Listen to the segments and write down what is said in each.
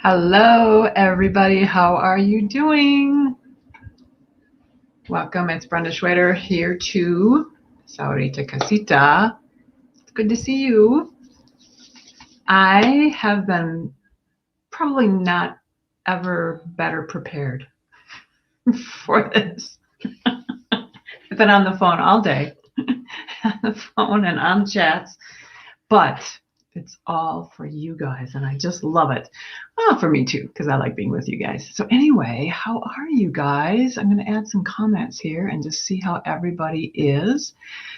Hello, everybody. How are you doing? Welcome. It's Brenda Schwader here to Saurita Casita. It's good to see you. I have been probably not ever better prepared for this. I've been on the phone all day, on the phone and on chats, but it's all for you guys, and I just love it. Well, for me too, because I like being with you guys. So anyway, how are you guys? I'm going to add some comments here and just see how everybody is.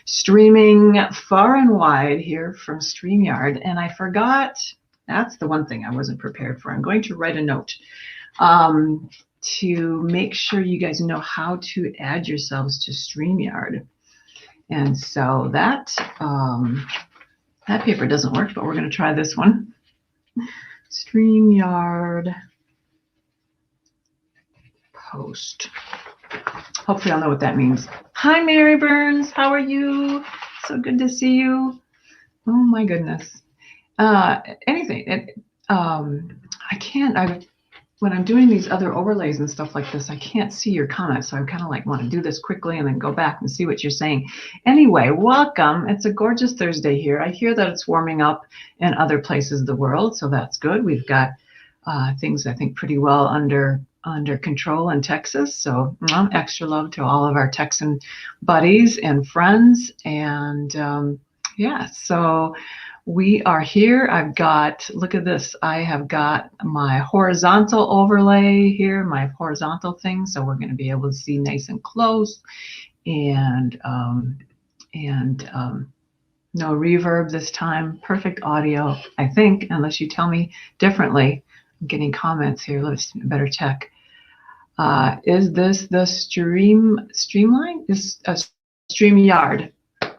Streaming far and wide here from StreamYard, and I forgot, that's the one thing I wasn't prepared for. I'm going to write a note to make sure you guys know how to add yourselves to StreamYard. And so that paper doesn't work, but we're going to try this one. StreamYard post. Hopefully I'll know what that means. Hi, Mary Burns. How are you? So good to see you. Oh, my goodness. Anything. I can't. When I'm doing these other overlays and stuff like this, I can't see your comments. So I kind of like want to do this quickly and then go back and see what you're saying. Anyway, welcome. It's a gorgeous Thursday here. I hear that it's warming up in other places of the world, so that's good. We've got things, I think, pretty well under control in Texas. So extra love to all of our Texan buddies and friends. And yeah, so we are here. I've got, look at this. I have got my horizontal overlay here, my horizontal thing. So we're going to be able to see nice and close, and no reverb this time. Perfect audio, I think, unless you tell me differently. I'm getting comments here. Let's better check. Is this the Streamline? Is a StreamYard?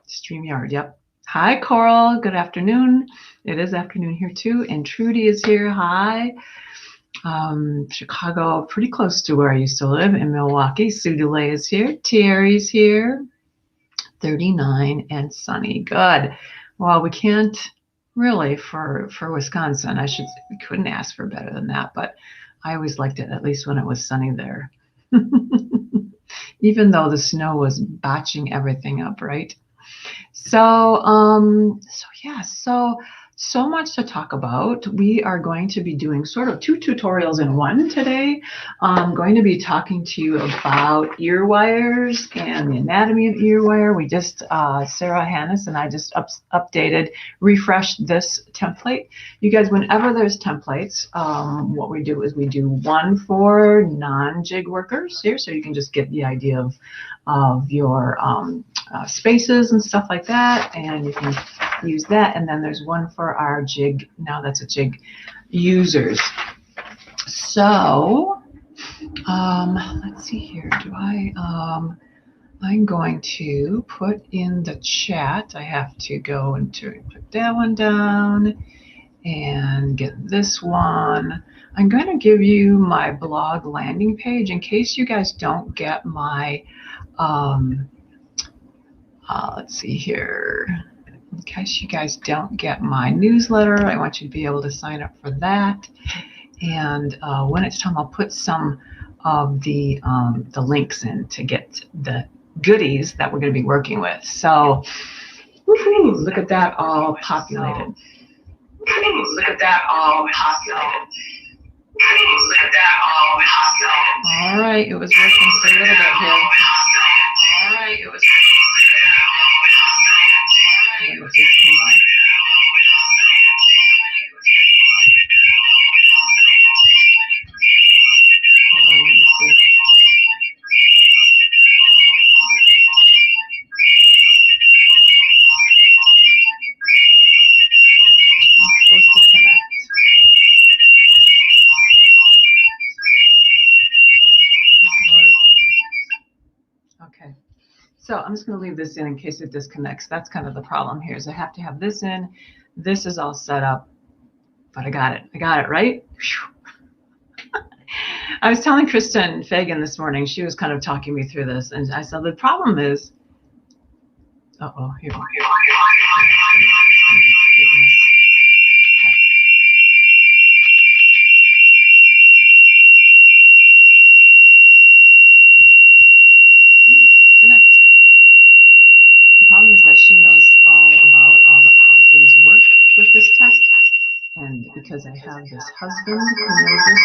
StreamYard, yep. Hi, Coral. Good afternoon. It is afternoon here, too. And Trudy is here. Hi. Chicago, pretty close to where I used to live in Milwaukee. Sue DeLay is here. Terry's here. 39 and sunny. Good. Well, we can't really for Wisconsin. We couldn't ask for better than that, but I always liked it, at least when it was sunny there. Even though the snow was botching everything up, right? So much to talk about. We are going to be doing sort of two tutorials in one today. I'm going to be talking to you about ear wires and the anatomy of ear wire. We just, Sarah Hannes and I just refreshed this template. You guys, whenever there's templates, what we do is we do one for non-jig workers here, so you can just get the idea of your spaces and stuff like that, and you can use that. And then there's one for our jig, now that's a jig users. So let's see here, I'm going to put in the chat. I have to go into put that one down and get this one. I'm going to give you my blog landing page in case you guys don't get my let's see here. In case you guys don't get my newsletter, I want you to be able to sign up for that. And when it's time, I'll put some of the links in to get the goodies that we're going to be working with. So, woohoo, look at that all populated. Look at that all populated. All right, it was working for a little bit here. All right, it was. It just came on. Hold on, let me see. I'm supposed to connect. Good Lord. Okay. So I'm just going to leave this in case it disconnects. That's kind of the problem here, is I have to have this in. This is all set up, but I got it. I got it, right? I was telling Kristen Fagan this morning, she was kind of talking me through this, and I said, the problem is, uh-oh, here we go. because I have this husband who knows this.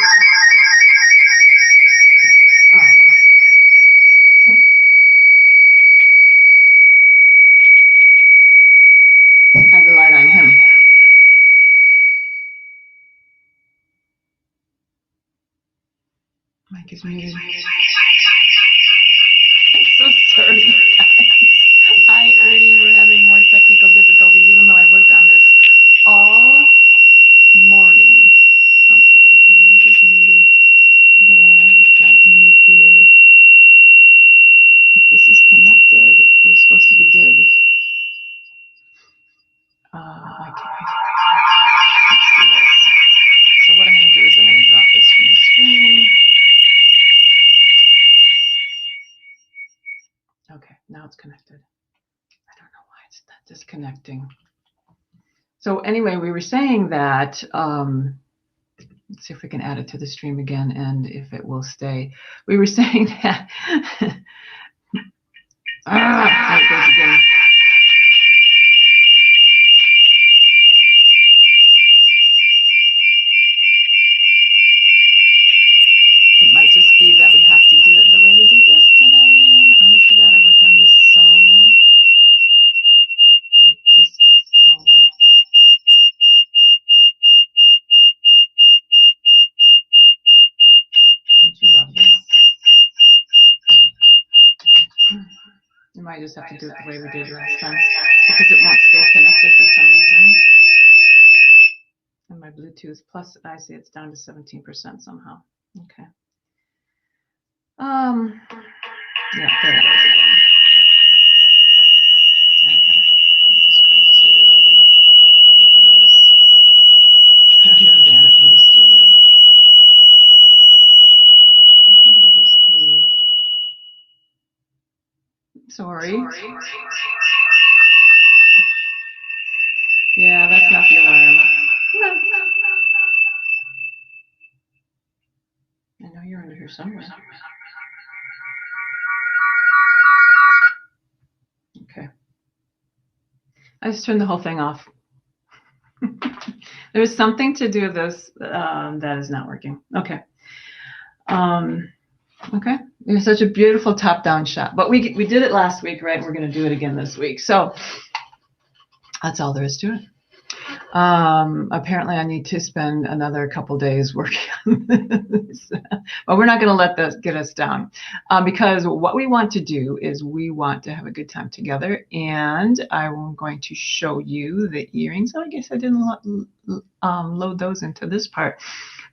I relied on him. Mike is muted. I'm so sorry, guys. Hi, Ernie. We're having more technical difficulties, even though I worked on this all morning. Okay, Mike is muted there. I've got it muted here. If this is connected, we're supposed to be good. I can't. Let's do this. So what I'm going to do is I'm going to drop this from the screen. Okay, now it's connected. I don't know why it's not disconnecting. So anyway, we were saying that, let's see if we can add it to the stream again and if it will stay. We were saying that, there it goes again. It might just be that we have to do it the way we did yesterday. Honest to God, I worked on this so. Just go away. Don't you love this? You might just have to do it the way we did last time because it won't stay connected for some reason. And my Bluetooth, plus I see it's down to 17% somehow. Okay. Yeah, there it is again. Okay, we're just going to get rid of this. I'm going to ban it from the studio. I think we just leave. Sorry. Yeah, that's not the alarm. I know you're under here somewhere. Okay. I just turned the whole thing off. There's something to do with this that is not working. Okay. Okay. It was such a beautiful top-down shot. But we did it last week, right? We're going to do it again this week. So that's all there is to it. Apparently I need to spend another couple days working on this. But we're not going to let this get us down because what we want to do is we want to have a good time together, and I'm going to show you the earrings. I guess I didn't load those into this part,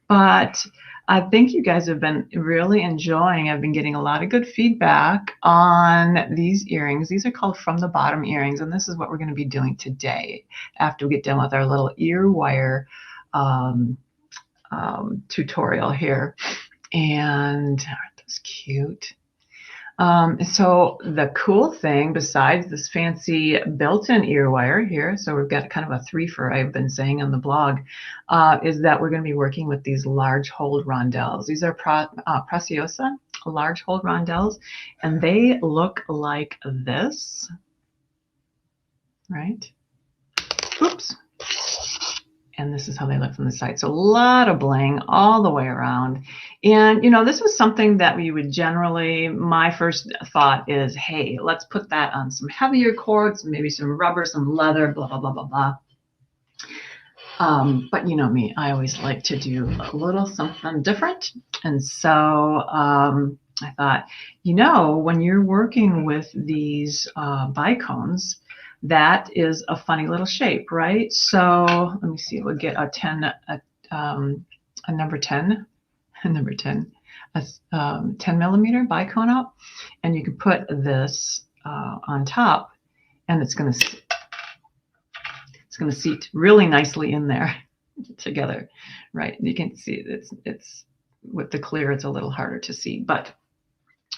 but I think you guys have been really enjoying. I've been getting a lot of good feedback on these earrings. These are called From the Bottom Earrings, and this is what we're going to be doing today after we get done with our little ear wire tutorial here. And aren't those cute? So the cool thing, besides this fancy built-in ear wire here, so we've got kind of a 3 for, I've been saying on the blog, is that we're going to be working with these large hold rondelles. These are Preciosa large hold rondelles, and they look like this, right? Oops. And this is how they look from the side. So a lot of bling all the way around. And, you know, this was something that we would generally, my first thought is, hey, let's put that on some heavier cords, maybe some rubber, some leather, blah, blah, blah, blah, blah. But you know me, I always like to do a little something different. And so I thought, you know, when you're working with these bicones, that is a funny little shape, right? So let me see, we'll get a 10, a number 10, a 10 millimeter bicone out, and you can put this on top, and it's going to seat really nicely in there together, right? You can see it's with the clear, it's a little harder to see, but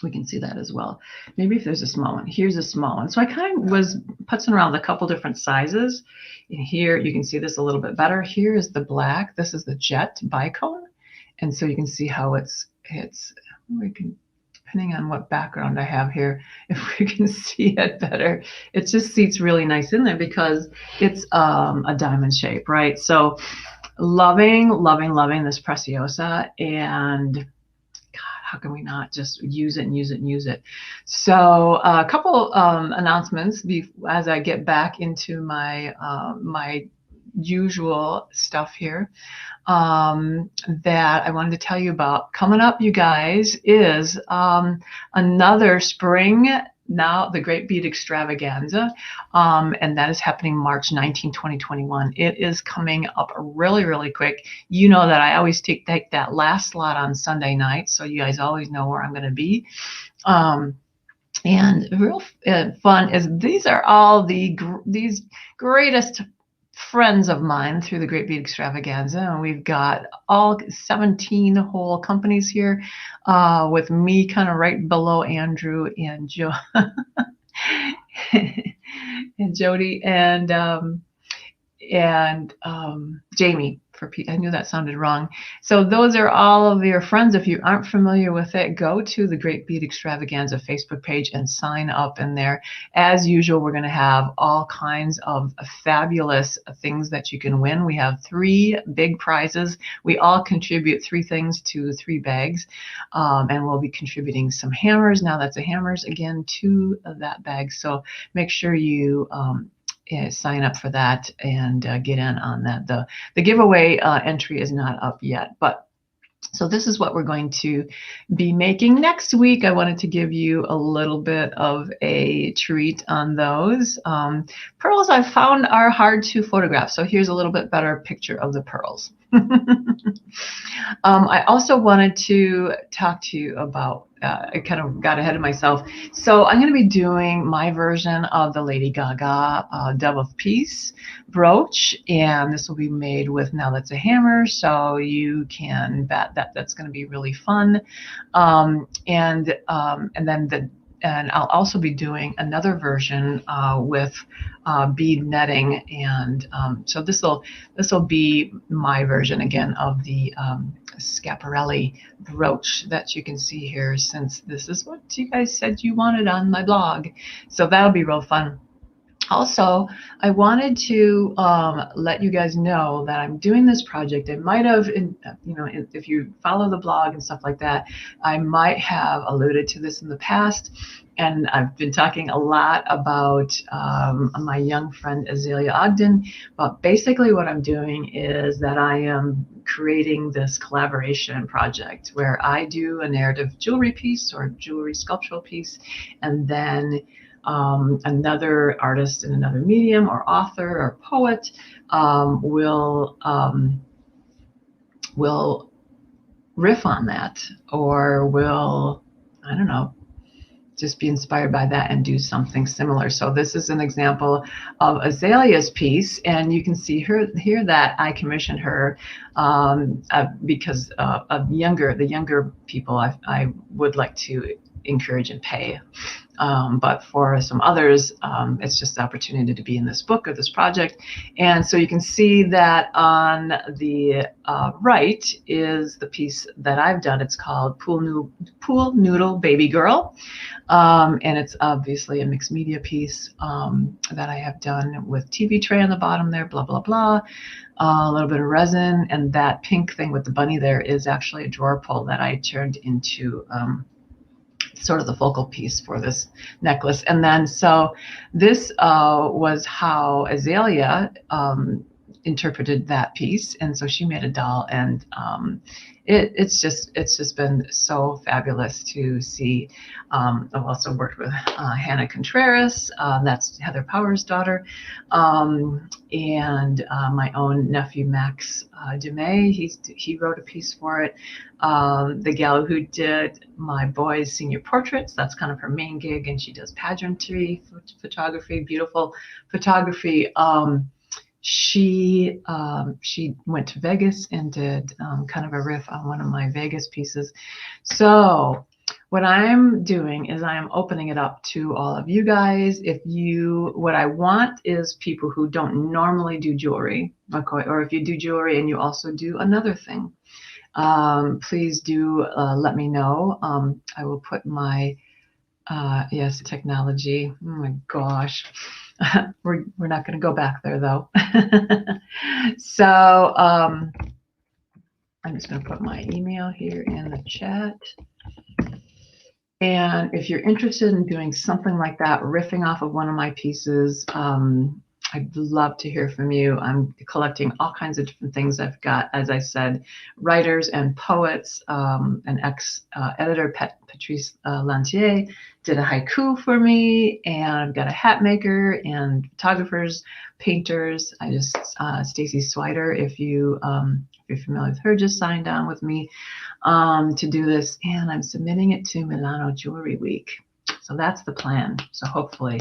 we can see that as well. Maybe if there's a small one. Here's a small one. So I kind of was putzing around with a couple different sizes. And here you can see this a little bit better. Here is the black. This is the jet bicone. And so you can see how it's we can, depending on what background I have here, if we can see it better, it just seats really nice in there because it's a diamond shape, right? So loving, loving, loving this Preciosa, and God, how can we not just use it and use it and use it? So a couple announcements as I get back into my my usual stuff here that I wanted to tell you about. Coming up, you guys, is another spring. Now, the Great Bead Extravaganza, and that is happening March 19, 2021. It is coming up really, really quick. You know that I always take that last slot on Sunday night, so you guys always know where I'm going to be. And real fun is these are all these greatest friends of mine through the Great Bead Extravaganza, and we've got all 17 whole companies here, with me kind of right below Andrew and Joe and Jody and Jamie. I knew that sounded wrong. So those are all of your friends. If you aren't familiar with it, go to the Great Bead Extravaganza Facebook page and sign up in there. As usual, we're going to have all kinds of fabulous things that you can win. We have 3 big prizes. We all contribute 3 things to 3 bags, and we'll be contributing some hammers. Now that's a hammers again to that bag. So make sure you sign up for that and get in on that. The giveaway entry is not up yet, but so this is what we're going to be making next week. I wanted to give you a little bit of a treat on those. Pearls I found are hard to photograph, so here's a little bit better picture of the pearls. I also wanted to talk to you about, I kind of got ahead of myself. So I'm going to be doing my version of the Lady Gaga Dove of Peace brooch, and this will be made with Now That's a Hammer, so you can bet that that's going to be really fun. And I'll also be doing another version with bead netting, and so this will be my version again of the Schiaparelli brooch that you can see here, since this is what you guys said you wanted on my blog. So that'll be real fun. Also, I wanted to let you guys know that I'm doing this project. I might have, if you follow the blog and stuff like that, I might have alluded to this in the past. And I've been talking a lot about my young friend Azalea Ogden. But basically what I'm doing is that I am creating this collaboration project where I do a narrative jewelry piece or jewelry sculptural piece, and then another artist in another medium or author or poet will riff on that, or will, I don't know, just be inspired by that and do something similar. So this is an example of Azalea's piece, and you can see here that I commissioned her because of the younger people I would like to encourage and pay. But for some others, it's just the opportunity to be in this book or this project. And so you can see that on the right is the piece that I've done. It's called Pool Noodle Baby Girl. And it's obviously a mixed media piece that I have done with TV tray on the bottom there, blah, blah, blah. A little bit of resin. And that pink thing with the bunny there is actually a drawer pull that I turned into sort of the focal piece for this necklace. And then so this was how Azalea interpreted that piece, and so she made a doll, and it's just been so fabulous to see. I've also worked with Hannah Contreras, that's Heather Power's daughter, and my own nephew Max Dumay. He wrote a piece for it. The gal who did my boys' senior portraits, that's kind of her main gig, and she does pageantry photography, beautiful photography. She went to Vegas and did kind of a riff on one of my Vegas pieces. So what I'm doing is I am opening it up to all of you guys. What I want is people who don't normally do jewelry, okay, or if you do jewelry and you also do another thing, please do let me know. I will put my yes, technology. Oh my gosh. We're not going to go back there though. So I'm just going to put my email here in the chat. And if you're interested in doing something like that, riffing off of one of my pieces, I'd love to hear from you. I'm collecting all kinds of different things. I've got, as I said, writers and poets. An ex-editor, Patrice Lantier, did a haiku for me. And I've got a hat maker and photographers, painters. Stacy Swider, if you're familiar with her, just signed on with me to do this. And I'm submitting it to Milano Jewelry Week. So that's the plan. So hopefully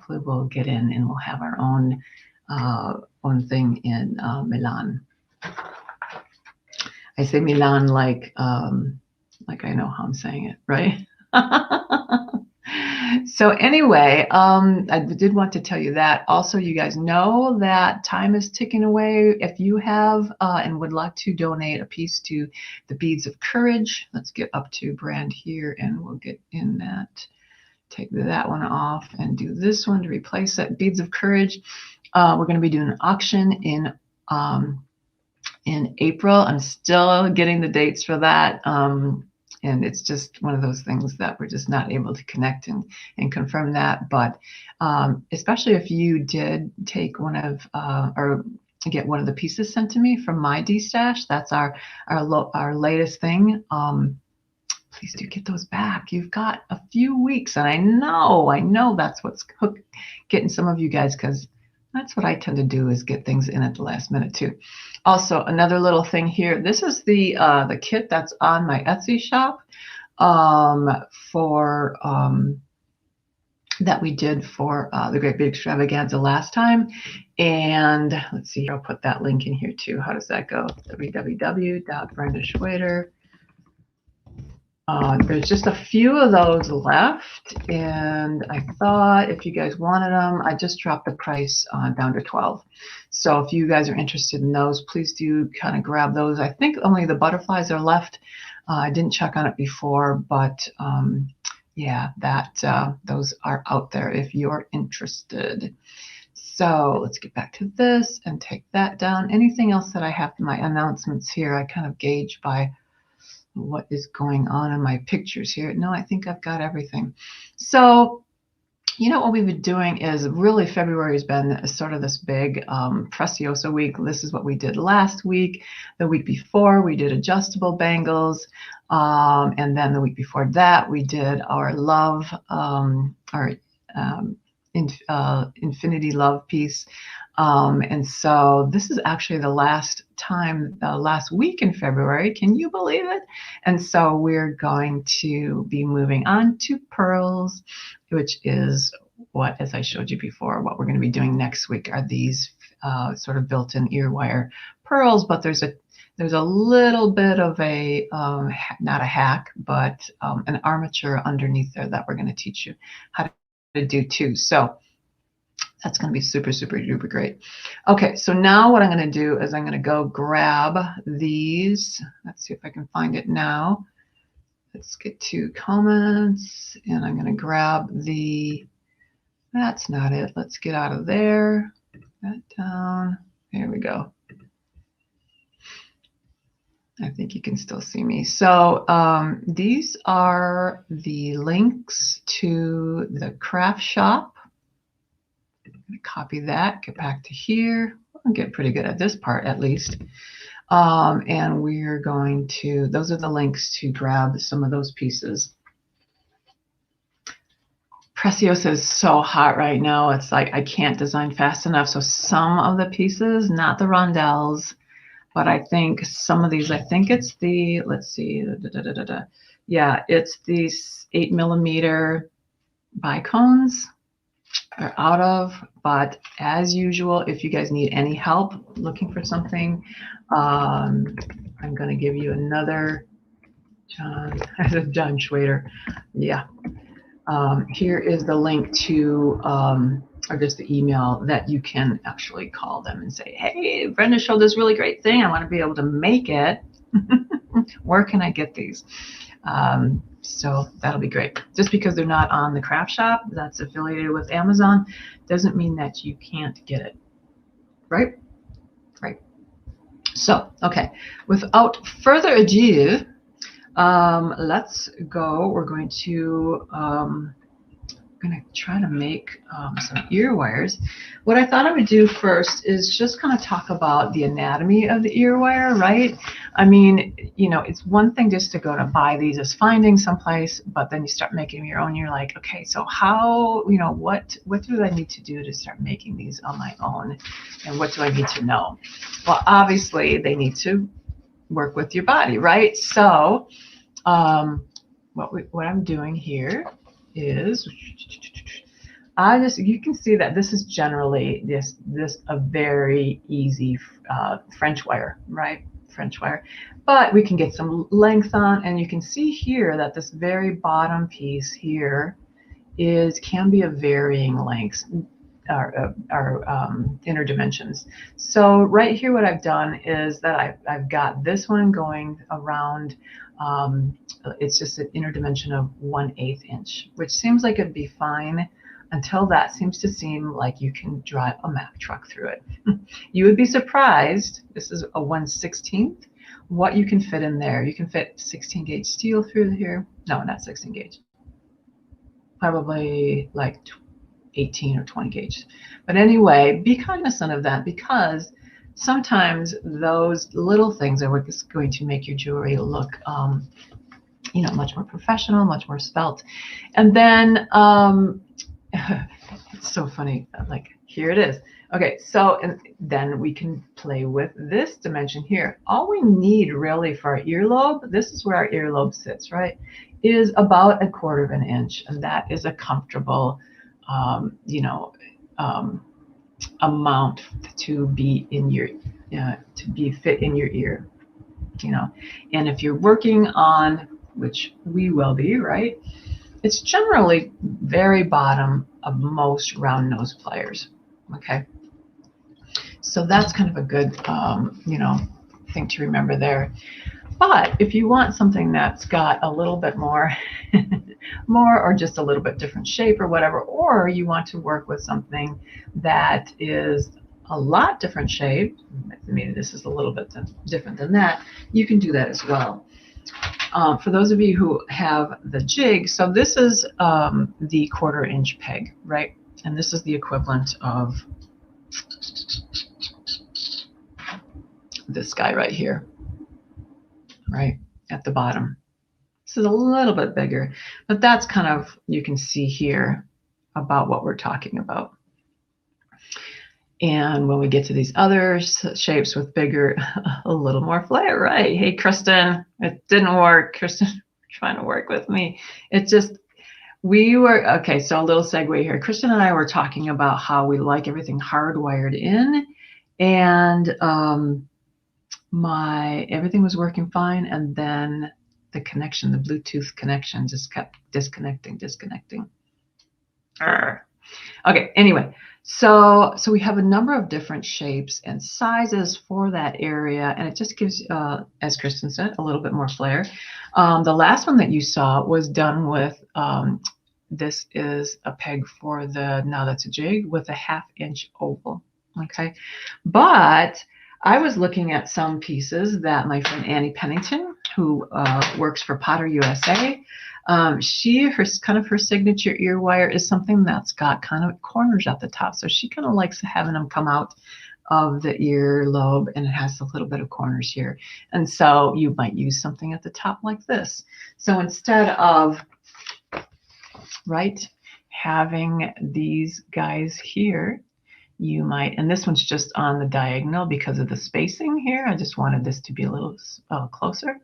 we'll get in and we'll have our own thing in Milan. I say Milan like I know how I'm saying it, right? So anyway, I did want to tell you that. Also, you guys know that time is ticking away. If you have and would like to donate a piece to the Beads of Courage, let's get up to brand here and we'll get in that. Take that one off and do this one to replace that. Beads of Courage. We're going to be doing an auction in April. I'm still getting the dates for that. And it's just one of those things that we're just not able to connect and confirm that. But especially if you did take one of or get one of the pieces sent to me from my D-stash, that's our latest thing. Please do get those back. You've got a few weeks, and I know that's what's getting some of you guys, because that's what I tend to do, is get things in at the last minute too. Also, another little thing here. This is the kit that's on my Etsy shop that we did for the Great Big Extravaganza last time. And let's see, I'll put that link in here too. How does that go? www.brendaschwader. There's just a few of those left, and I thought if you guys wanted them, I just dropped the price down to 12. So if you guys are interested in those, please do kind of grab those. I think only the butterflies are left. I didn't check on it before, but yeah, those are out there if you're interested. So let's get back to this and take that down. Anything else that I have in my announcements here, I kind of gauge by what is going on in my pictures here. No, I think I've got everything. So, you know, what we've been doing is really February has been sort of this big Preciosa week. This is what we did last week. The week before, we did adjustable bangles. And then the week before that, we did our love, Infinity Love piece. And so this is actually the last week in February. Can you believe it? And so we're going to be moving on to pearls, which is what, as I showed you before, what we're going to be doing next week are these sort of built-in earwire pearls. But there's a little bit of a, not a hack, but an armature underneath there that we're going to teach you how to do too. So that's going to be super, super duper great. Okay, so now what I'm going to do is I'm going to go grab these. Let's see if I can find it now. Let's get to comments, and I'm going to grab that's not it. Let's get out of there. That down. There we go. I think you can still see me. So these are the links to the craft shop. Copy that, get back to here. I'll get pretty good at this part at least. And we're going to, those are the links to grab some of those pieces. Preciosa is so hot right now. It's like I can't design fast enough. So some of the pieces, not the rondelles, but I think some of these, I think it's the, let's see, yeah, it's these 8mm bicones are out of. But as usual, if you guys need any help looking for something, I'm going to give you another John Schwader. Yeah. Here is the link to, or just the email that you can actually call them and say, hey, Brenda showed this really great thing. I want to be able to make it. Where can I get these? So that'll be great. Just because they're not on the craft shop that's affiliated with Amazon doesn't mean that you can't get it, right? right? So, okay, without further ado, let's go. We're going to try to make some ear wires. What I thought I would do first is just kind of talk about the anatomy of the ear wire, right? I mean, you know, it's one thing just to go to buy these as finding someplace, but then you start making your own. You're like, okay, so how, you know, what do I need to do to start making these on my own? And what do I need to know? Well, obviously, they need to work with your body, right? So what I'm doing here is you can see that this is generally this a very easy French wire, right? French wire, but we can get some length on, and you can see here that this very bottom piece here can be of varying lengths, our inner dimensions. So right here, what I've done is that I've got this one going around. It's just an inner dimension of 1/8 inch, which seems like it'd be fine until that seems to seem like you can drive a Mack truck through it. You would be surprised. This is a 1/16 what you can fit in there. You can fit 16 gauge steel through here. No, not 16 gauge. Probably like 18 or 20 gauge. But anyway, be cognizant of that, because sometimes those little things are what's going to make your jewelry look, you know, much more professional, much more svelte. And then it's so funny. Like, here it is. Okay, so and then we can play with this dimension here. All we need really for our earlobe, this is where our earlobe sits, right, is about 1/4 inch, and that is a comfortable, you know, amount to be in your, to be fit in your ear, you know. And if you're working on, which we will be, right, it's generally very bottom of most round nose pliers. Okay, so that's kind of a good, you know, thing to remember there. But if you want something that's got a little bit more, or just a little bit different shape or whatever, or you want to work with something that is a lot different shape, maybe this is a little bit different than that, you can do that as well. For those of you who have the jig, so this is the 1/4 inch peg, right? And this is the equivalent of this guy right here, right at the bottom. This is a little bit bigger, but that's kind of, you can see here about what we're talking about. And when we get to these other shapes with bigger, a little more flair, right? Hey, Kristen, it didn't work. Kristen, trying to work with me. It just, we were, okay, so a little segue here. Kristen and I were talking about how we like everything hardwired in, and everything was working fine, and then the connection, the Bluetooth connection, just kept disconnecting. Okay, anyway, so we have a number of different shapes and sizes for that area, and it just gives, as Kristen said, a little bit more flair. The last one that you saw was done with, this is a peg for the, now that's a jig, with a 1/2 inch oval, okay? But I was looking at some pieces that my friend Annie Pennington, who works for Potter USA, her signature ear wire is something that's got kind of corners at the top. So she kind of likes having them come out of the ear lobe, and it has a little bit of corners here. And so you might use something at the top like this. So instead of, right, having these guys here, you might, and this one's just on the diagonal because of the spacing here. I just wanted this to be a little closer.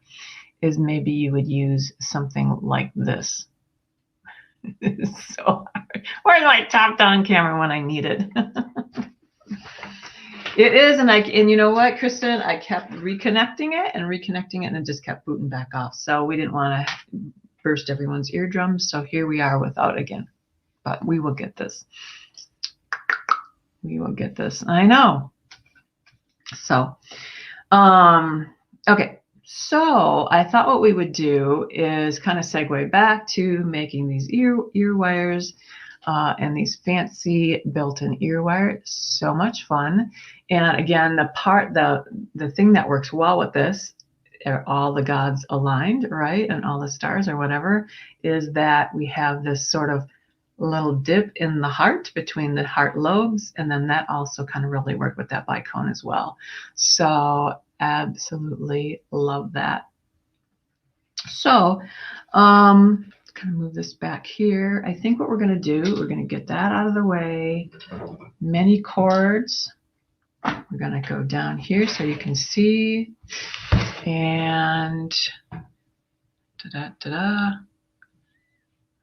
Is maybe you would use something like this. It's so hard. Where's my top-down camera when I need it? It is, and you know what, Kristen? I kept reconnecting it, and it just kept booting back off. So we didn't want to burst everyone's eardrums. So here we are without again. But we will get this. We will get this. I know. So, okay. So I thought what we would do is kind of segue back to making these ear wires. and these fancy built-in ear wire. So much fun. And again, the thing that works well with this, are all the gods aligned, right, and all the stars or whatever, is that we have this sort of little dip in the heart between the heart lobes, and then that also kind of really worked with that bicone as well. So absolutely love that. So kind of move this back here. I think what we're going to do, we're going to get that out of the way. Many cords. We're going to go down here so you can see. And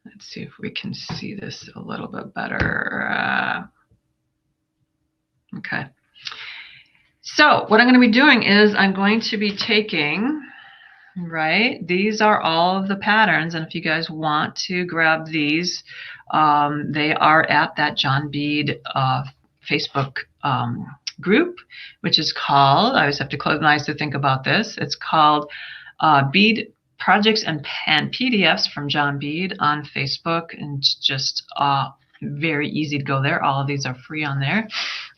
let's see if we can see this a little bit better. Okay. So what I'm going to be doing is I'm going to be taking, right, these are all of the patterns. And if you guys want to grab these, they are at that John Bead Facebook group, which is called, I always have to close my eyes to think about this, it's called Bead Projects and PDFs from John Bead on Facebook, and it's just very easy to go there. All of these are free on there.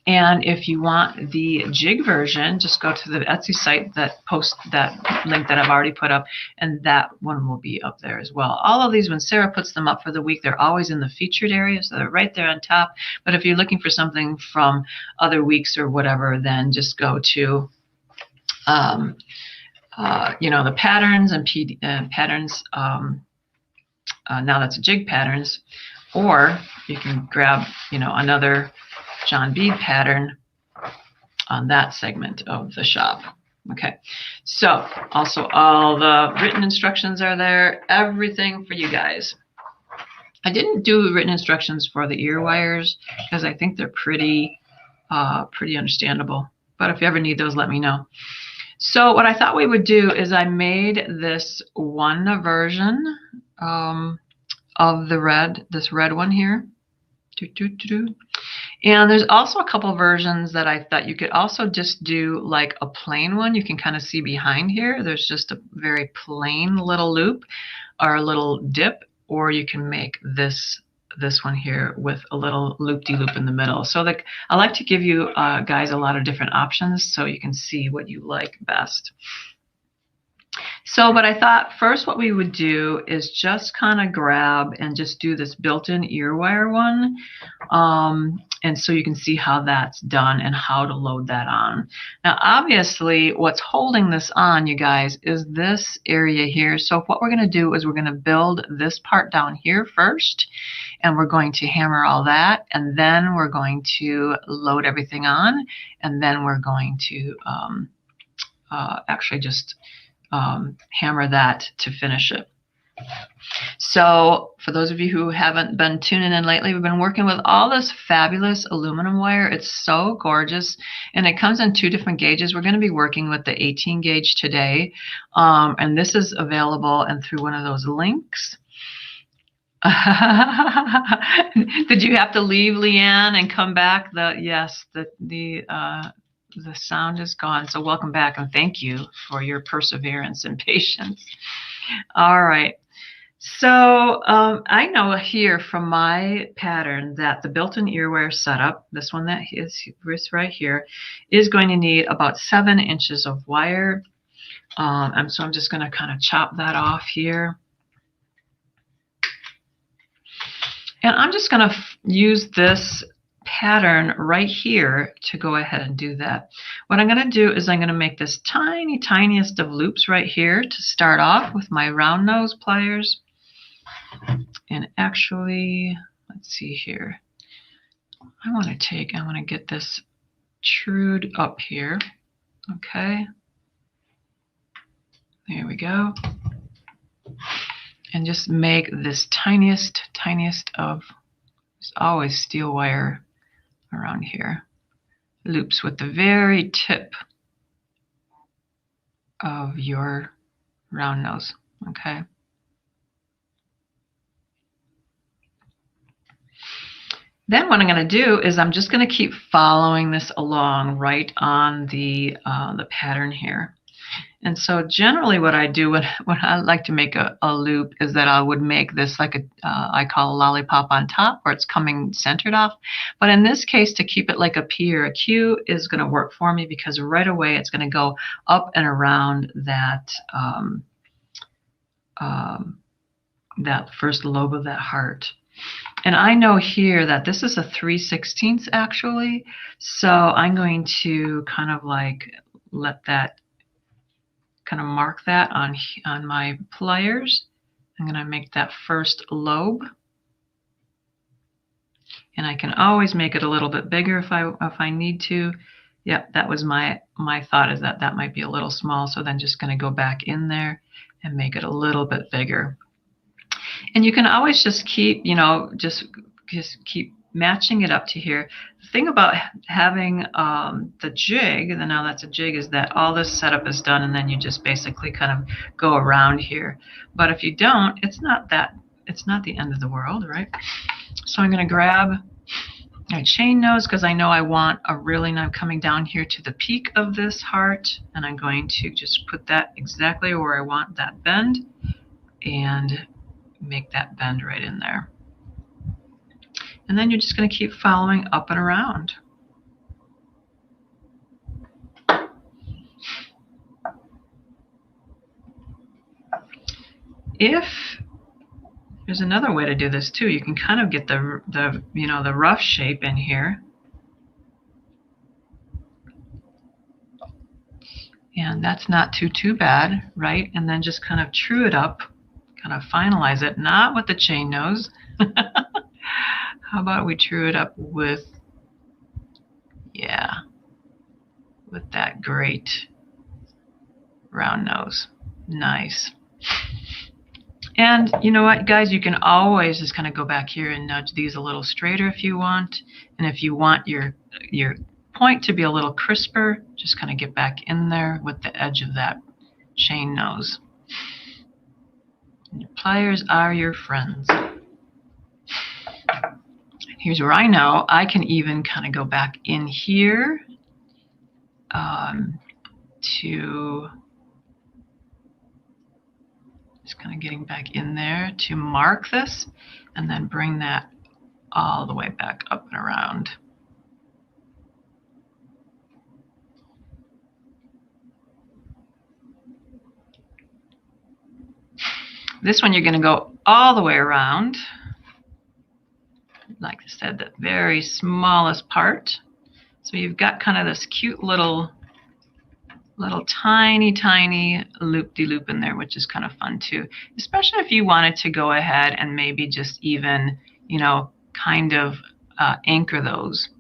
And if you want the jig version, just go to the Etsy site that posts that link that I've already put up, and that one will be up there as well. All of these, when Sarah puts them up for the week, they're always in the featured area, so they're right there on top. But if you're looking for something from other weeks or whatever, then just go to the patterns and patterns. Now that's jig patterns, or you can grab another John Bead pattern on that segment of the shop. Okay, so also all the written instructions are there, everything for you guys. I didn't do written instructions for the ear wires because I think they're pretty understandable, but if you ever need those, let me know. So what I thought we would do is I made this one version of this red one here. And there's also a couple versions that I thought you could also just do like a plain one. You can kind of see behind here. There's just a very plain little loop or a little dip, or you can make this one here with a little loop-de-loop in the middle. So I like to give you guys a lot of different options so you can see what you like best. So, but I thought first what we would do is just kind of grab and just do this built-in ear wire one. And so you can see how that's done and how to load that on. Now, obviously, what's holding this on, you guys, is this area here. So what we're going to do is we're going to build this part down here first, and we're going to hammer all that, and then we're going to load everything on, and then we're going to actually just hammer that to finish it. So for those of you who haven't been tuning in lately, we've been working with all this fabulous aluminum wire. It's so gorgeous, and it comes in 2 different gauges. We're going to be working with the 18 gauge today, and this is available and through one of those links. Did you have to leave, Leanne, and come back? Yes, the sound is gone. So welcome back, and thank you for your perseverance and patience. All right. So I know here from my pattern that the built-in ear wire setup, this one that is right here, is going to need about 7 inches of wire. And so I'm just going to kind of chop that off here. And I'm just going to use this pattern right here to go ahead and do that. What I'm going to do is I'm going to make this tiniest of loops right here to start off with my round nose pliers. And actually, let's see here. I want to get this trued up here. Okay. There we go. And just make this tiniest of, there's always steel wire around here, loops with the very tip of your round nose. Okay. Then what I'm going to do is I'm just going to keep following this along right on the pattern here. And so generally what I do when I like to make a loop is that I would make this like I call a lollipop on top, where it's coming centered off. But in this case, to keep it like a P or a Q is going to work for me, because right away it's going to go up and around that that first lobe of that heart. And I know here that this is a 3/16 actually. So I'm going to kind of like let that kind of mark that on my pliers. I'm going to make that first lobe. And I can always make it a little bit bigger if I need to. Yep, that was my thought, is that might be a little small. So then just going to go back in there and make it a little bit bigger. And you can always just keep, just keep matching it up to here. The thing about having the jig, and now that's a jig, is that all this setup is done, and then you just basically kind of go around here. But if you don't, it's not the end of the world, right? So I'm going to grab my chain nose, because I know I want a really nice coming down here to the peak of this heart, and I'm going to just put that exactly where I want that bend and make that bend right in there. And then you're just going to keep following up and around. If there's another way to do this too, you can kind of get the rough shape in here. And that's not too bad, right? And then just kind of true it up, kind of finalize it, not with the chain nose. How about we true it up with, yeah, with that great round nose. Nice. And you know what, guys, you can always just kind of go back here and nudge these a little straighter if you want. And if you want your point to be a little crisper, just kind of get back in there with the edge of that chain nose. And your pliers are your friends. Here's where I know I can even kind of go back in here to just kind of getting back in there to mark this, and then bring that all the way back up and around. This one you're going to go all the way around. Like I said, the very smallest part. So you've got kind of this cute little tiny loop-de-loop in there, which is kind of fun too, especially if you wanted to go ahead and maybe just even, kind of anchor those.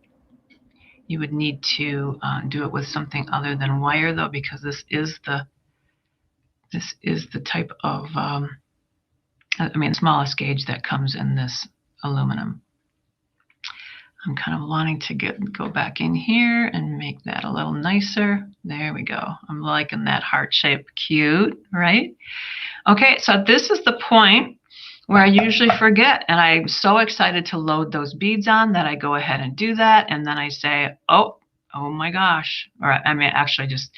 You would need to do it with something other than wire though, because this is the type of, smallest gauge that comes in this aluminum. I'm kind of wanting to go back in here and make that a little nicer. There we go. I'm liking that heart shape. Cute, right? Okay, so this is the point where I usually forget, and I'm so excited to load those beads on that I go ahead and do that, and then I say, oh my gosh. Or actually just,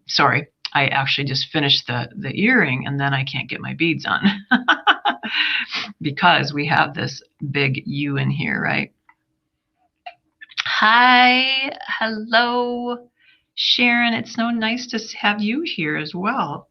sorry, I actually just finished the earring, and then I can't get my beads on because we have this big U in here, right? Hi, hello, Sharon. It's so nice to have you here as well.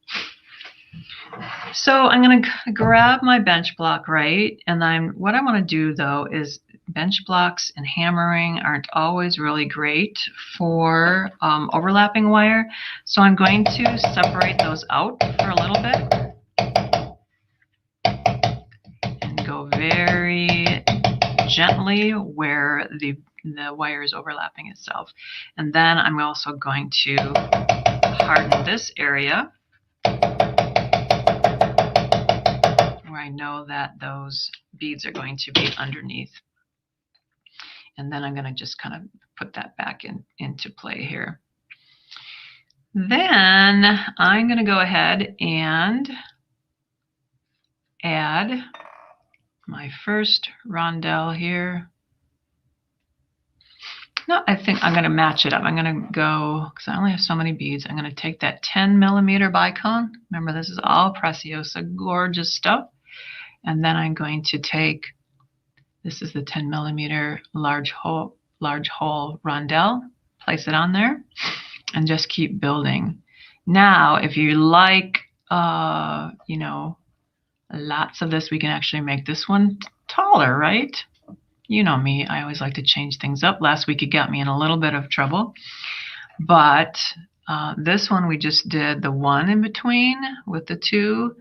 So I'm going to grab my bench block, right? And what I want to do though is bench blocks and hammering aren't always really great for overlapping wire. So I'm going to separate those out for a little bit and go very gently where the wire is overlapping itself. And then I'm also going to harden this area where I know that those beads are going to be underneath. And then I'm going to just kind of put that back into play here. Then I'm going to go ahead and add my first rondelle here. No, I think I'm going to match it up. I'm going to go, because I only have so many beads, I'm going to take that 10mm bicone. Remember, this is all Preciosa, gorgeous stuff. And then I'm going to take, this is the 10mm large hole rondelle, place it on there, and just keep building. Now, if you like, you know, lots of this, we can actually make this one taller, right? You know me, I always like to change things up. Last week it got me in a little bit of trouble. But this one we just did the one in between with the two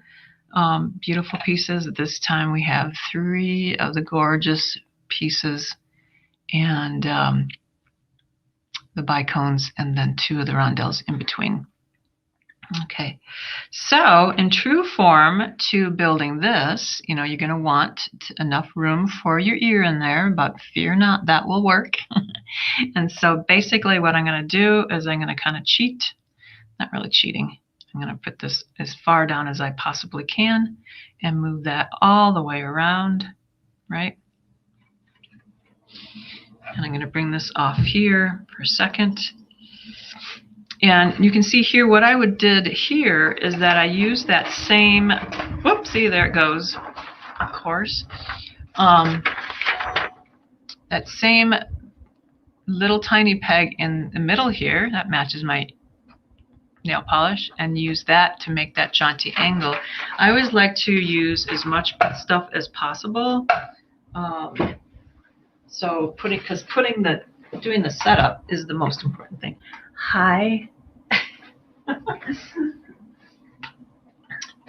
beautiful pieces. This time we have 3 of the gorgeous pieces and the bicones, and then 2 of the rondelles in between. Okay, so in true form to building this, you know, you're going to want enough room for your ear in there, but fear not, that will work. And so basically what I'm going to do is I'm going to kind of cheat, not really cheating. I'm going to put this as far down as I possibly can and move that all the way around, right? And I'm going to bring this off here for a second. And you can see here what I did here is that I used that same, whoopsie, there it goes, of course. That same little tiny peg in the middle here, that matches my nail polish, and use that to make that jaunty angle. I always like to use as much stuff as possible. So doing the setup is the most important thing. Hi.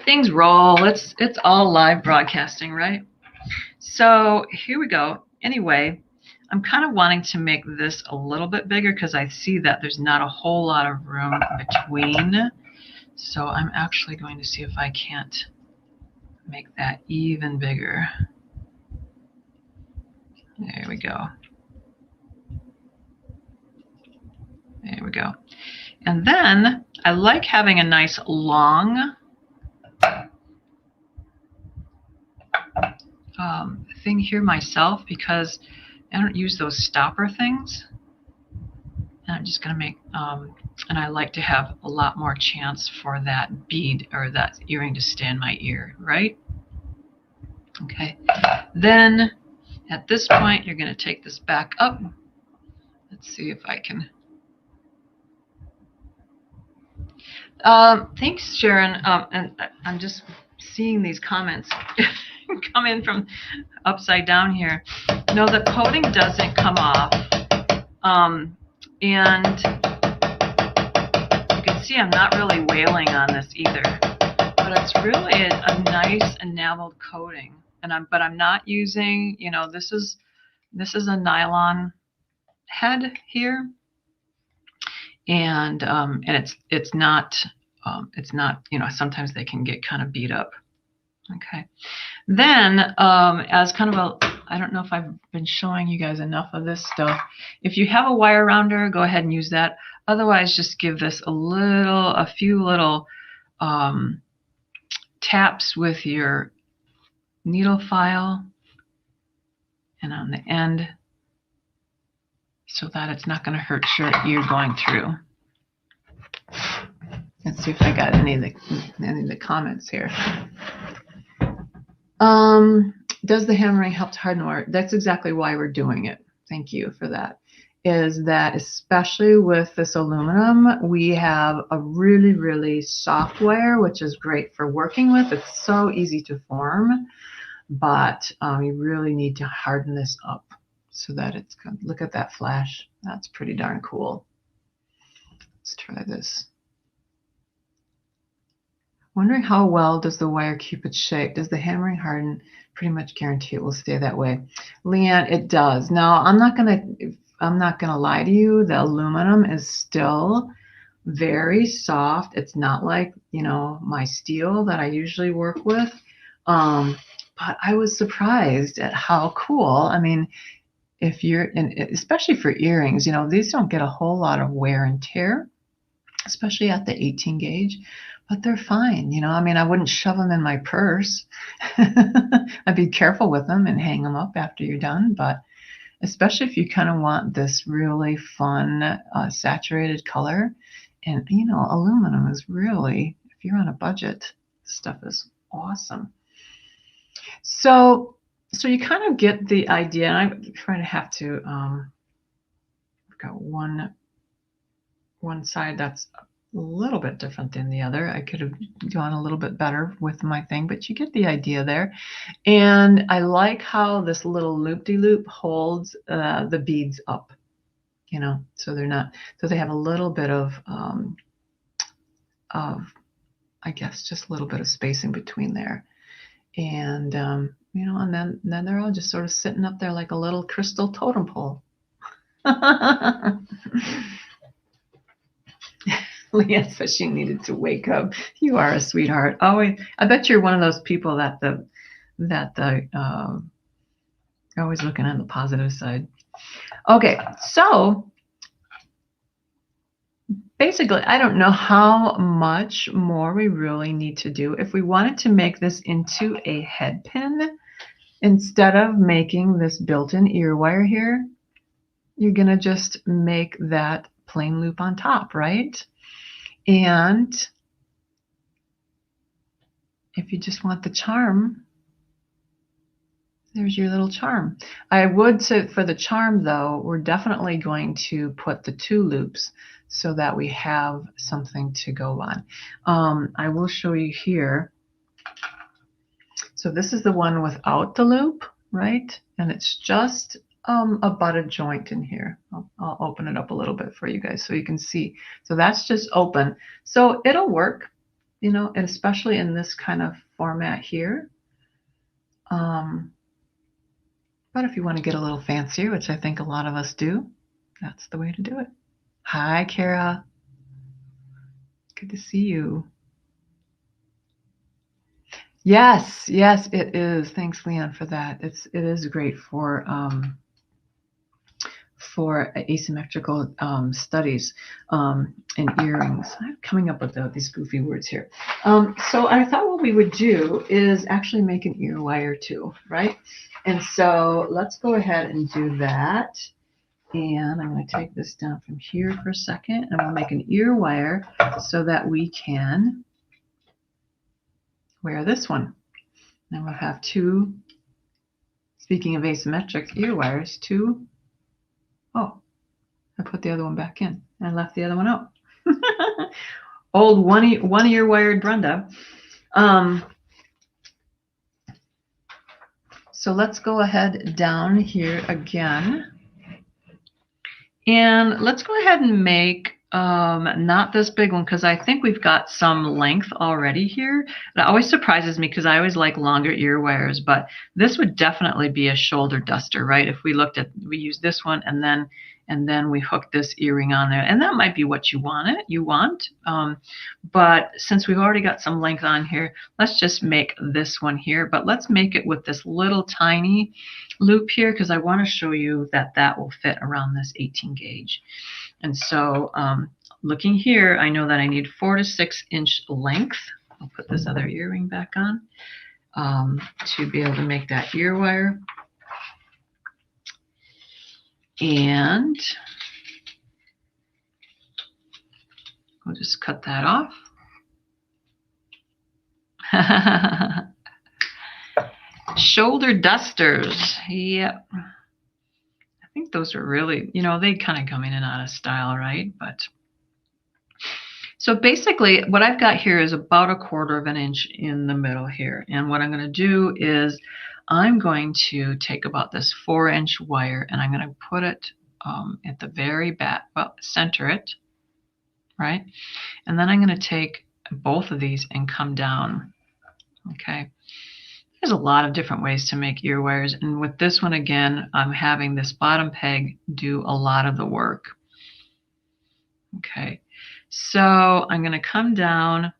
Things roll. It's all live broadcasting, right? So here we go. Anyway, I'm kind of wanting to make this a little bit bigger because I see that there's not a whole lot of room between. So I'm actually going to see if I can't make that even bigger. There we go. There we go. And then I like having a nice long thing here myself because I don't use those stopper things. And I'm just going to make, and I like to have a lot more chance for that bead or that earring to stay in my ear, right? Okay. Then at this point, you're going to take this back up. Let's see if I can. Thanks, Sharon. And I'm just seeing these comments come in from upside down here. No, the coating doesn't come off. And you can see I'm not really wailing on this either. But it's really a nice enameled coating. But I'm not using, you know, this is a nylon head here. And it's not, you know, sometimes they can get kind of beat up. Okay. Then as kind of I don't know if I've been showing you guys enough of this stuff. If you have a wire rounder, go ahead and use that. Otherwise, just give this a few little taps with your needle file and on the end, so that it's not going to hurt your ear going through. Let's see if I got any of the comments here. Does the hammering help to harden wire? That's exactly why we're doing it. Thank you for that. Is that especially with this aluminum, we have a really, really soft wire, which is great for working with. It's so easy to form, but you really need to harden this up so that it's good. Look at that flash. That's pretty darn cool. Let's try this. Wondering how well does the wire keep its shape? Does the hammering harden? Pretty much guarantee it will stay that way. Leanne, it does. Now, I'm not gonna lie to you. The aluminum is still very soft. It's not like, you know, my steel that I usually work with. But I was surprised at how cool. I mean, if you're, especially for earrings, you know, these don't get a whole lot of wear and tear, especially at the 18 gauge. But they're fine, you know. I mean, I wouldn't shove them in my purse. I'd be careful with them and hang them up after you're done. But especially if you kind of want this really fun saturated color. And, you know, aluminum is really, if you're on a budget, this stuff is awesome. So you kind of get the idea. And I'm trying to have to, I've got one side that's a little bit different than the other. I could have gone a little bit better with my thing, but you get the idea there. And I like how this little loop-de-loop holds the beads up, you know, so they're not, so they have a little bit of I guess, just a little bit of spacing between there. And, you know, and then they're all just sort of sitting up there like a little crystal totem pole. Leanne says she needed to wake up. You are a sweetheart. Always, I bet you're one of those people that always looking on the positive side. Okay, so basically, I don't know how much more we really need to do. If we wanted to make this into a head pin, instead of making this built-in ear wire here, you're gonna just make that plain loop on top, right? And if you just want the charm, there's your little charm. I would say for the charm though, we're definitely going to put the 2 loops so that we have something to go on. I will show you here. So this is the one without the loop, right? And it's just a butted joint in here. I'll open it up a little bit for you guys so you can see. So that's just open. So it'll work, you know, and especially in this kind of format here. But if you want to get a little fancier, which I think a lot of us do, that's the way to do it. Hi, Kara. Good to see you. Yes, it is. Thanks, Leanne, for that. It is great for asymmetrical studies in earrings. I'm coming up with these goofy words here. So I thought what we would do is actually make an ear wire too, right? And so let's go ahead and do that. And I'm going to take this down from here for a second, and we'll make an ear wire so that we can wear this one. Then we'll have 2, speaking of asymmetric ear wires, 2. Oh, I put the other one back in. I left the other one out. Old one ear wired Brenda. So let's go ahead down here again. And let's go ahead and make not this big one, because I think we've got some length already here. It always surprises me because I always like longer ear wires, but this would definitely be a shoulder duster, right? If we looked at, we use this one and then we hook this earring on there, and that might be what you want. But since we've already got some length on here, let's just make this one here, but let's make it with this little tiny loop here, because I want to show you that that will fit around this 18 gauge. And so looking here, I know that I need 4 to 6 inch length. I'll put this other earring back on to be able to make that ear wire. And I'll just cut that off. Shoulder dusters. Yep. I think those are really, you know, they kind of come in and out of style, right? But so basically what I've got here is about 1/4 of an inch in the middle here. And what I'm going to do is I'm going to take about this 4-inch wire and I'm going to put it at the very back, well, center it, right? And then I'm going to take both of these and come down, okay? There's a lot of different ways to make ear wires, and with this one again, I'm having this bottom peg do a lot of the work. Okay, so I'm going to come down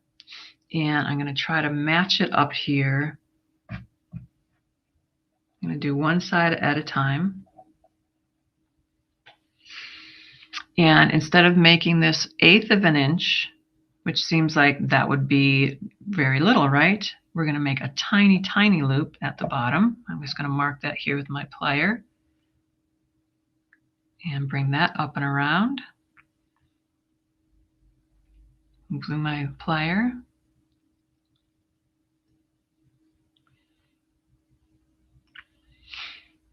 and I'm going to try to match it up here. I'm going to do one side at a time. And instead of making this 1/8 of an inch, which seems like that would be very little, right? We're going to make a tiny, tiny loop at the bottom. I'm just going to mark that here with my plier. And bring that up and around. Glue my plier.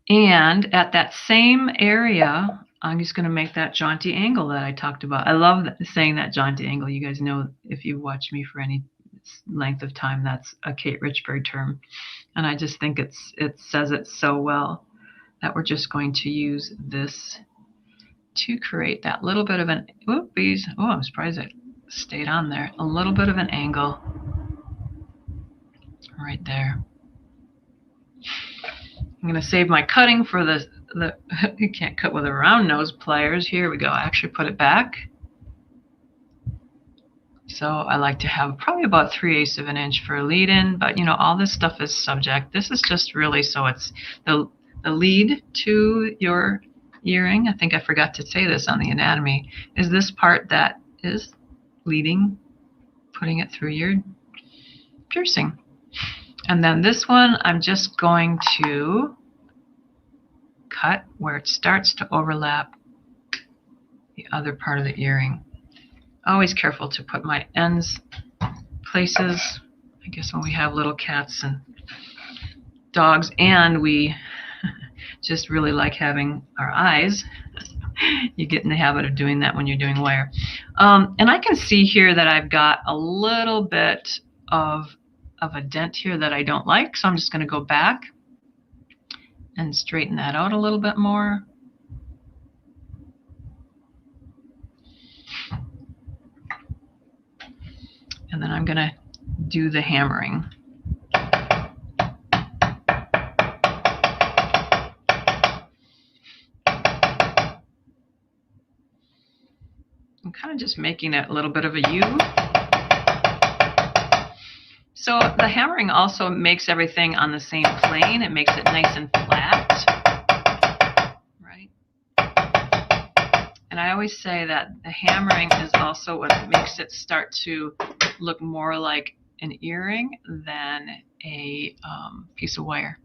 And at that same area, I'm just going to make that jaunty angle that I talked about. I love saying that jaunty angle. You guys know, if you watch me for any length of time, that's a Kate Richburg term. And I just think it says it so well that we're just going to use this to create that little bit of an, oopies. Oh, I'm surprised it stayed on there. A little bit of an angle right there. I'm going to save my cutting for the you can't cut with a round nose pliers. Here we go. I actually put it back. So I like to have probably about 3/8 of an inch for a lead in, but you know, all this stuff is subject. This is just really so it's the lead to your earring. I think I forgot to say this on the anatomy, is this part that is leading, putting it through your piercing. And then this one, I'm just going to cut where it starts to overlap the other part of the earring. Always careful to put my ends places. I guess when we have little cats and dogs, and we just really like having our eyes, you get in the habit of doing that when you're doing wire. And I can see here that I've got a little bit of a dent here that I don't like, so I'm just going to go back and straighten that out a little bit more. And then I'm going to do the hammering. I'm kind of just making it a little bit of a U. So the hammering also makes everything on the same plane. It makes it nice and flat, right? And I always say that the hammering is also what makes it start to look more like an earring than a piece of wire.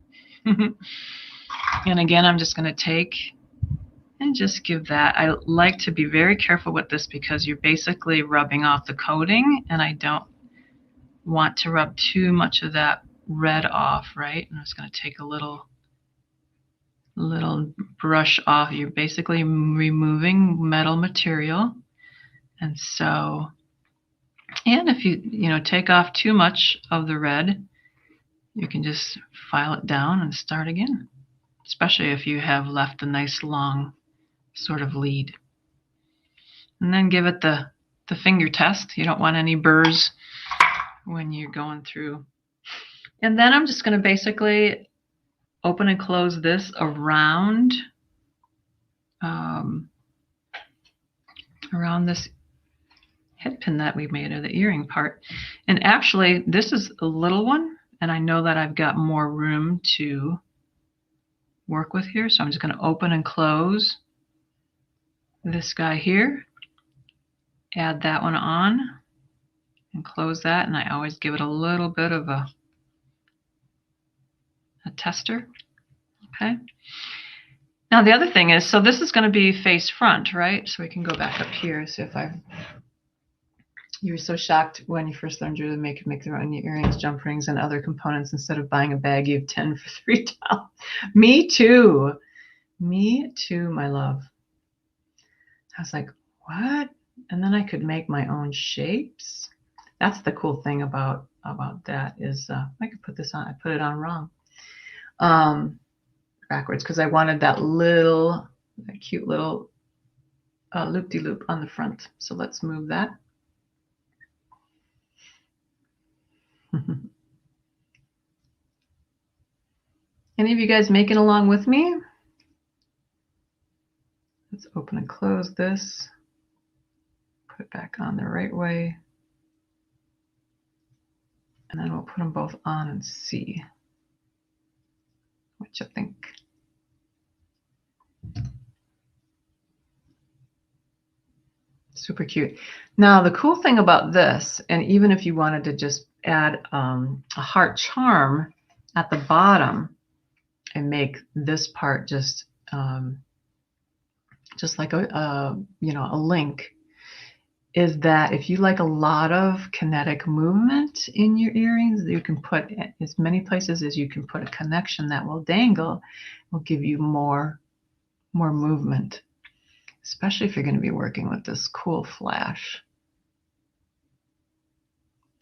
And again, I'm just going to take and just give that. I like to be very careful with this because you're basically rubbing off the coating, and I don't want to rub too much of that red off, right? And I'm just going to take a little brush off. You're basically removing metal material. And so, and if you take off too much of the red, you can just file it down and start again, especially if you have left a nice long sort of lead. And then give it the finger test. You don't want any burrs when you're going through. And then I'm just going to basically open and close this around around this head pin that we made, or the earring part. And actually, this is a little one, and I know that I've got more room to work with here, so I'm just going to open and close this guy here, add that one on, and close that. And I always give it a little bit of a tester. Okay. Now the other thing is, so this is going to be face front, right? So we can go back up here. So if you were so shocked when you first learned to make their own earrings, jump rings, and other components instead of buying a baggie of 10 for $3. Me too. Me too, my love. I was like, what? And then I could make my own shapes. That's the cool thing about that is I could put this on. I put it on wrong, backwards, because I wanted that cute little loop-de-loop on the front. So let's move that. Any of you guys making along with me? Let's open and close this. Put it back on the right way. And then we'll put them both on and see what you think. Super cute. Now the cool thing about this, and even if you wanted to just add a HeartCharm at the bottom and make this part just just like a link, is that if you like a lot of kinetic movement in your earrings, you can put as many places as you can put a connection that will dangle, will give you more movement, especially if you're going to be working with this cool flash.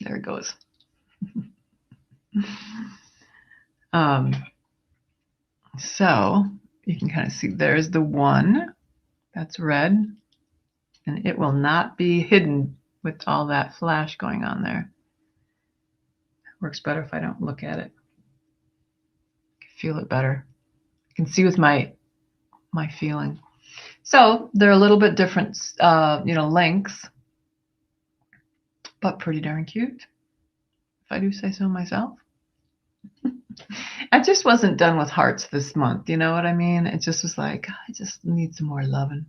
There it goes. So you can kind of see there's the one that's red, and it will not be hidden with all that flash going on there. It works better if I don't look at it. I can feel it better. I can see with my feeling. So they're a little bit different, lengths, but pretty darn cute, if I do say so myself. I just wasn't done with hearts this month. You know what I mean? It just was like, I just need some more loving.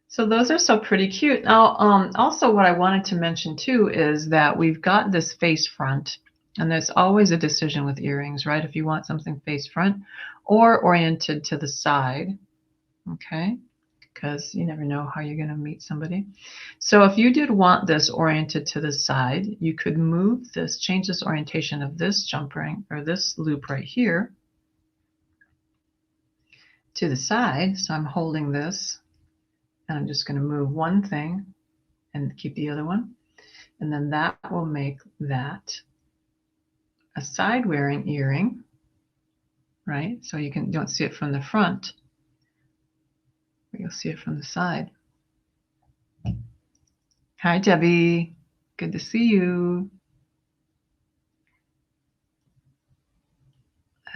So those are so pretty cute. Now, also what I wanted to mention too is that we've got this face front, and there's always a decision with earrings, right? If you want something face front or oriented to the side, okay? Because you never know how you're going to meet somebody. So if you did want this oriented to the side, you could move this, change this orientation of this jump ring or this loop right here to the side. So I'm holding this, and I'm just going to move one thing and keep the other one. And then that will make that a side wearing earring, right? So you don't see it from the front, but you'll see it from the side. Hi, Debbie. Good to see you.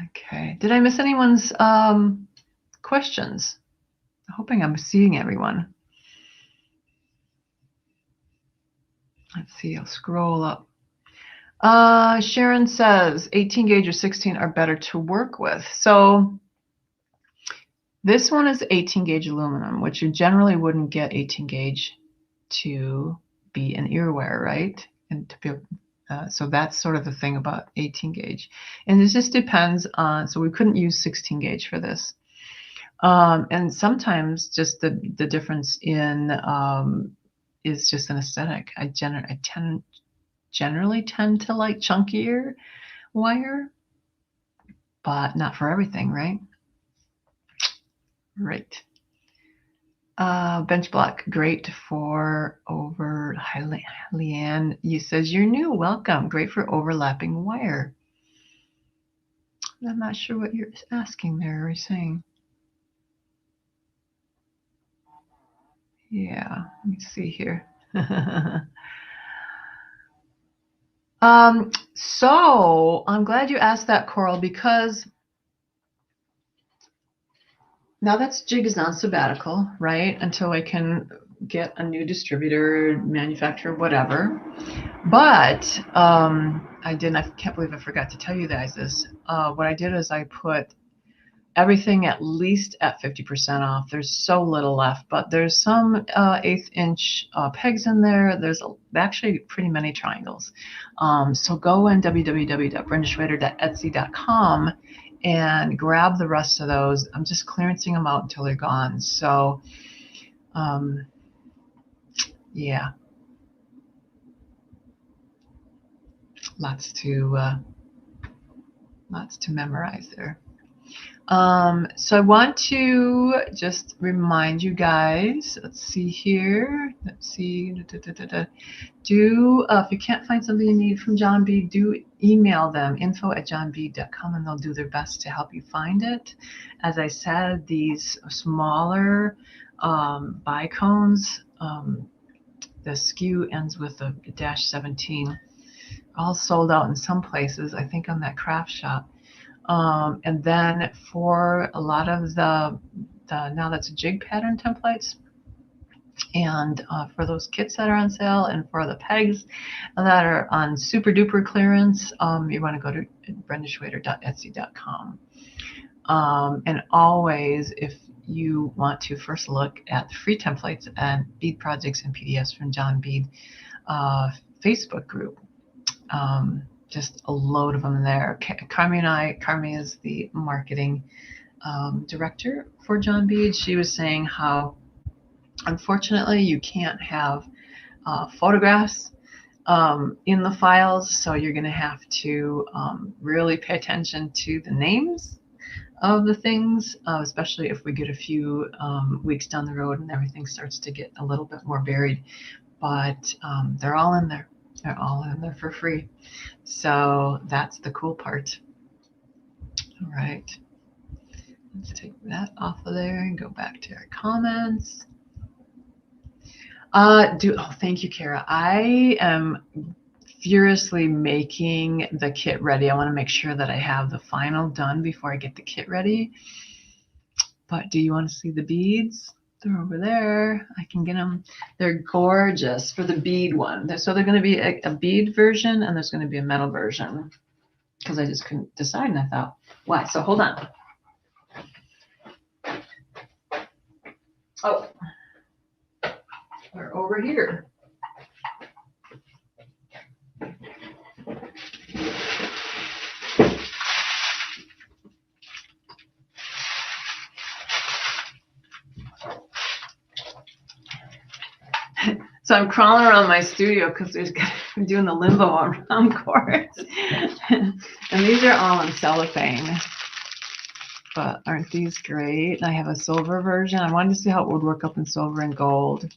Okay. Did I miss anyone's questions? I'm hoping I'm seeing everyone. Let's see. I'll scroll up. Sharon says 18 gauge or 16 are better to work with. So this one is 18 gauge aluminum, which you generally wouldn't get 18 gauge to be an earwire, right? And to be so that's sort of the thing about 18 gauge. And it just depends on, so we couldn't use 16 gauge for this. And sometimes just the difference in is just an aesthetic. I generally tend to like chunkier wire, but not for everything, right? Right. Bench block, great for over. Hi, Leanne. You says you're new. Welcome. Great for overlapping wire. I'm not sure what you're asking there or saying. Yeah, let me see here. So I'm glad you asked that, Coral, because now that's Jig is on sabbatical, right? Until I can get a new distributor, manufacturer, whatever. But I can't believe I forgot to tell you guys this. What I did is I put everything at least at 50% off. There's so little left, but there's some 1/8 inch pegs in there. There's actually pretty many triangles. So go in www.brendaschrader.etsy.com and grab the rest of those. I'm just clearancing them out until they're gone. So, yeah, lots to memorize there. So I want to just remind you guys, let's see here. Let's see. If you can't find something you need from John Bead, do email them, info@johnbead.com, and they'll do their best to help you find it. As I said, these smaller bicones, the SKU ends with a -17, all sold out in some places, I think on that craft shop. And then for a lot of the now that's jig pattern templates, and for those kits that are on sale, and for the pegs that are on super duper clearance, you want to go to brendaschrader.etsy.com. And always, if you want to first look at the free templates and bead projects and PDFs from John Bead Facebook group. Just a load of them there. Carmi is the marketing director for John Beads, she was saying how unfortunately you can't have photographs in the files, so you're going to have to really pay attention to the names of the things, especially if we get a few weeks down the road and everything starts to get a little bit more buried. But they're all in there. They're all in there for free. So that's the cool part. All right. Let's take that off of there and go back to our comments. Thank you, Kara. I am furiously making the kit ready. I want to make sure that I have the final done before I get the kit ready. But do you want to see the beads? They're over there. I can get them. They're gorgeous for the bead one. So they're going to be a bead version, and there's going to be a metal version, because I just couldn't decide, and I thought, why? So hold on. Oh, they're over here. So I'm crawling around my studio because I'm doing the limbo around cords. And these are all in cellophane. But aren't these great? I have a silver version. I wanted to see how it would work up in silver and gold.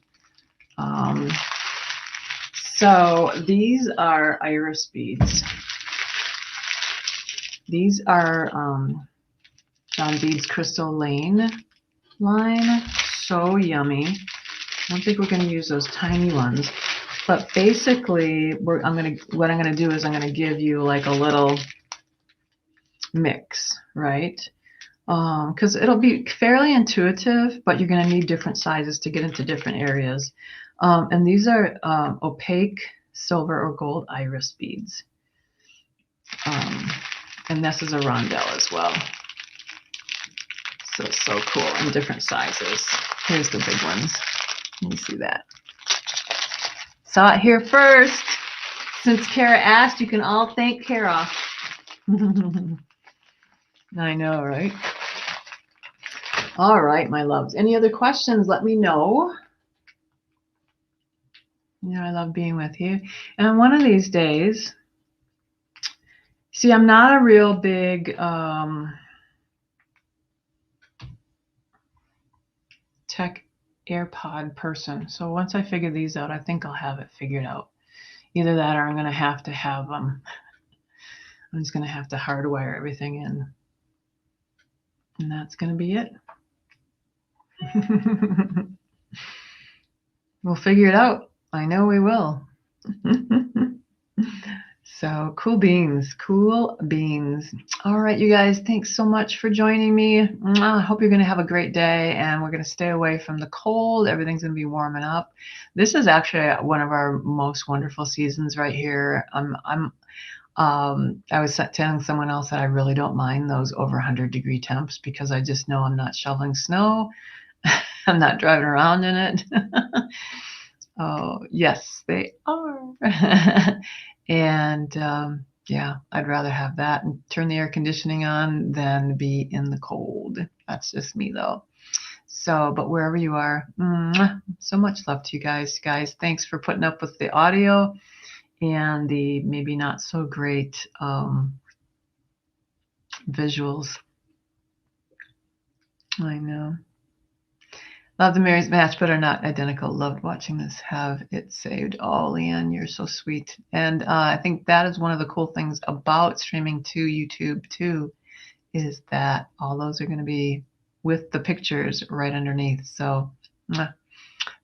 So these are iris beads. These are John Beads Crystal Lane line. So yummy. I don't think we're going to use those tiny ones. But basically, what I'm going to do is I'm going to give you like a little mix, right? Because it'll be fairly intuitive, but you're going to need different sizes to get into different areas. And these are opaque silver or gold iris beads. And this is a rondelle as well. So cool, in different sizes. Here's the big ones. Let me see that. Saw it here first. Since Kara asked, you can all thank Kara. I know, right? All right, my loves. Any other questions? Let me know. You know, I love being with you. And one of these days, see, I'm not a real big tech AirPod person. So once I figure these out, I think I'll have it figured out. Either that or I'm going to have them. I'm just going to have to hardwire everything in. And that's going to be it. We'll figure it out. I know we will. So cool beans, cool beans. All right, you guys, thanks so much for joining me. I hope you're going to have a great day, and we're going to stay away from the cold. Everything's going to be warming up. This is actually one of our most wonderful seasons right here. I was telling someone else that I really don't mind those over 100-degree temps because I just know I'm not shoveling snow. I'm not driving around in it. Oh, yes, they are. And yeah, I'd rather have that and turn the air conditioning on than be in the cold. That's just me, though. So, but wherever you are, so much love to you guys. Guys, thanks for putting up with the audio and the maybe not so great visuals. I know. Love the Mary's match, but are not identical. Loved watching this. Have it saved. Oh, Leanne, you're so sweet. And I think that is one of the cool things about streaming to YouTube too, is that all those are going to be with the pictures right underneath. So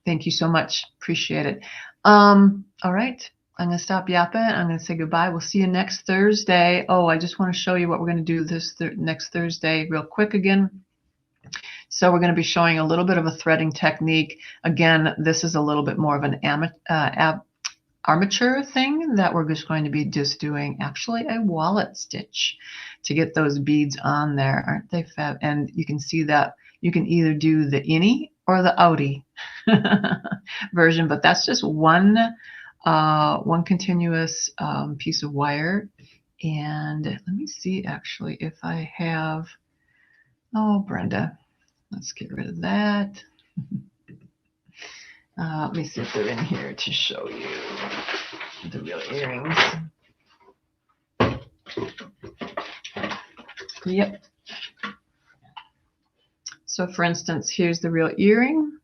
thank you so much. Appreciate it. All right. I'm going to stop yapping. I'm going to say goodbye. We'll see you next Thursday. Oh, I just want to show you what we're going to do this next Thursday real quick again. So we're going to be showing a little bit of a threading technique. Again, this is a little bit more of an armature thing that we're just going to be doing actually a wallet stitch to get those beads on there. Aren't they fab? And you can see that you can either do the innie or the outie version, but that's just one continuous piece of wire. And let me see actually if I have Oh, Brenda, let's get rid of that. Let me see if they're in here to show you the real earrings. Yep. So for instance, here's the real earring.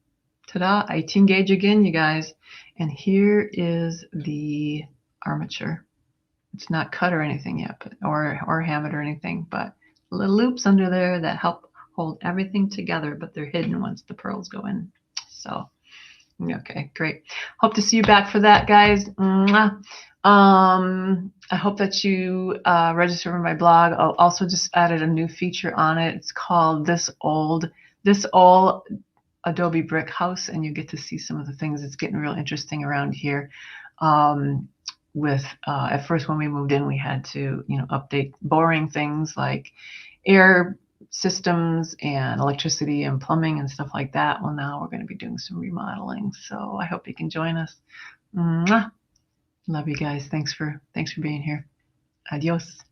Ta-da, 18 gauge again, you guys. And here is the armature. It's not cut or anything yet, but or hammered or anything, but little loops under there that help hold everything together, but they're hidden once the pearls go in. So, okay, great. Hope to see you back for that, guys. Mwah. I hope that you register for my blog. I'll also just added a new feature on it. It's called This Old Adobe Brick House, and you get to see some of the things. It's getting real interesting around here. At first when we moved in, we had to update boring things like air systems and electricity and plumbing and stuff like that. Well, now we're going to be doing some remodeling, so I hope you can join us. Mwah. Love you guys. Thanks for being here. Adios.